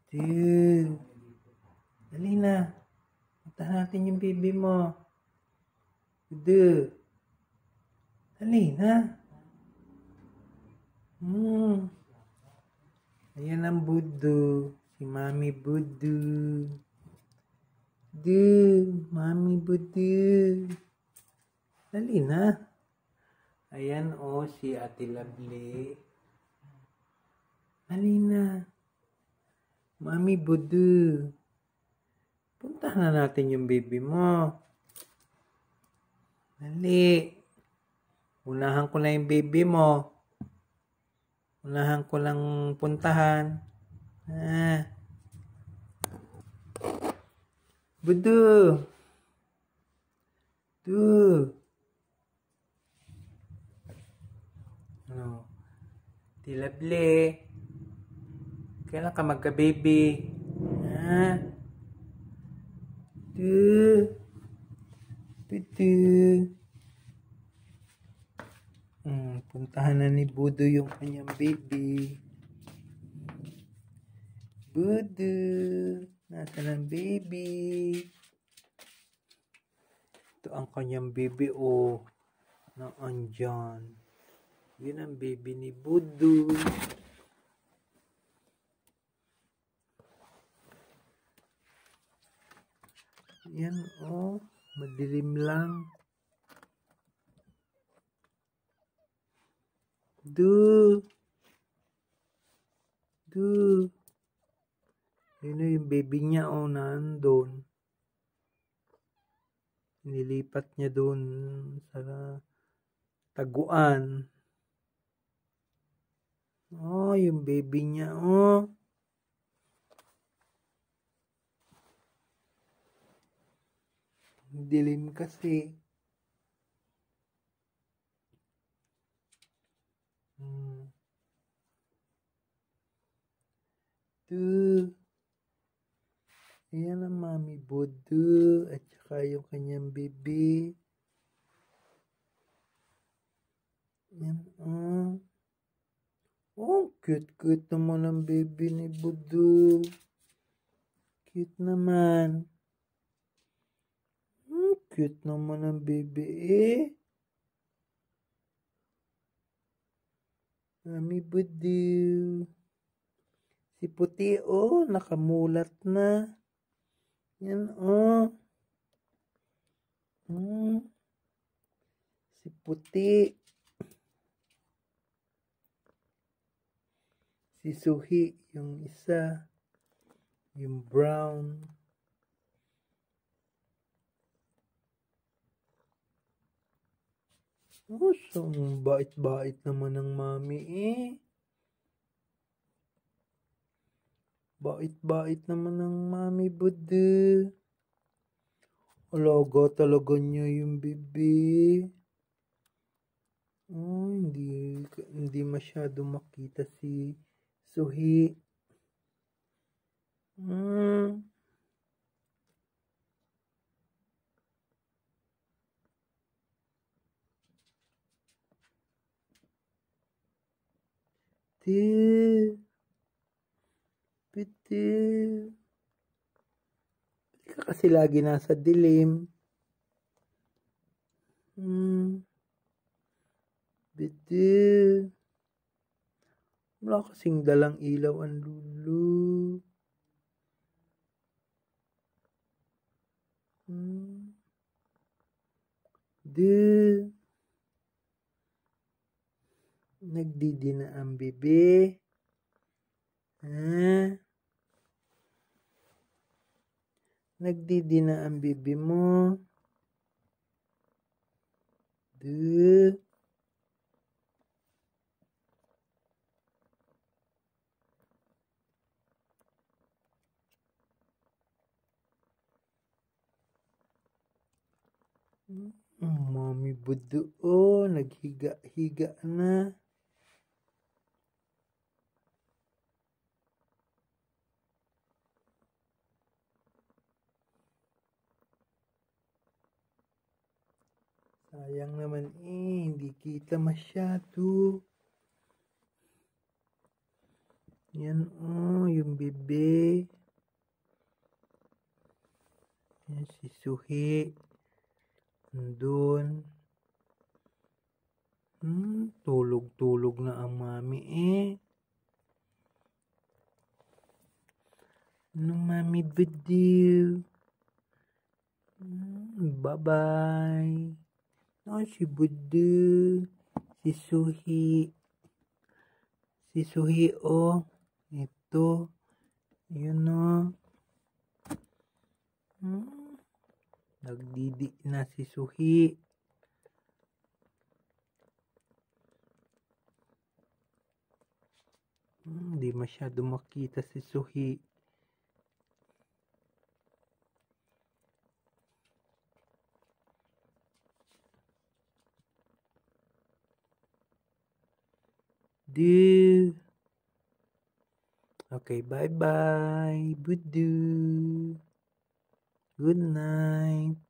Dude. Dali na. Puntahan natin yung baby mo. Dude. Dali na. Ayan ang Budu. Si Mami Budu. Dude. Mami Budu. Dali na. Ayan si Ate Lovely. Dali na. Mami Budu. Puntahan na natin yung baby mo. Dali. Unahan ko na yung baby mo. Unahan ko lang puntahan. Budu. Dude. Lovely. Kailan ka magka-baby? Dude. Budu. Puntahan na ni Budu yung kanyang baby. Budu. Nasaan ang baby? Ito ang kanyang baby na andyan. Yun ang baby ni Budu. Yan madilim lang. Yun yung baby niya nandun. Nilipat niya doon sa taguan. Yung baby niya dilim kasi. Ayan ang Mami Budu at saka yung kanyang baby. Ayan cute naman ang baby ni Budu. Cute naman. Cute naman ang baby Mami Budu. Si Puti nakamulat na. Yan si Puti. Si Suhi yung isa. Yung brown. So bait-bait naman ng mami Bait-bait naman ng Mami Budu. Alaga talaga niya yung bebe. Hindi masyado makita si Suhi. Piti. Ka kasi lagi nasa dilim. Piti. Wala kasing dalang ilaw ang lulu. Nagdidi na ang bebe. Nagdidi na ang bebe mo. Mami Budu naghiga-higa na. Sayang naman hindi kita masyado. Yan yung bebe. Yan si Suhi. Andun. Tulog-tulog na ang mami Anong mami Budu? Bye-bye. Si Budu. Si Suhi. Si Suhi Ito. Yun Nagdidi na si Suhi. Hindi masyado makita si Suhi. Okay, bye-bye. Budu. Good night.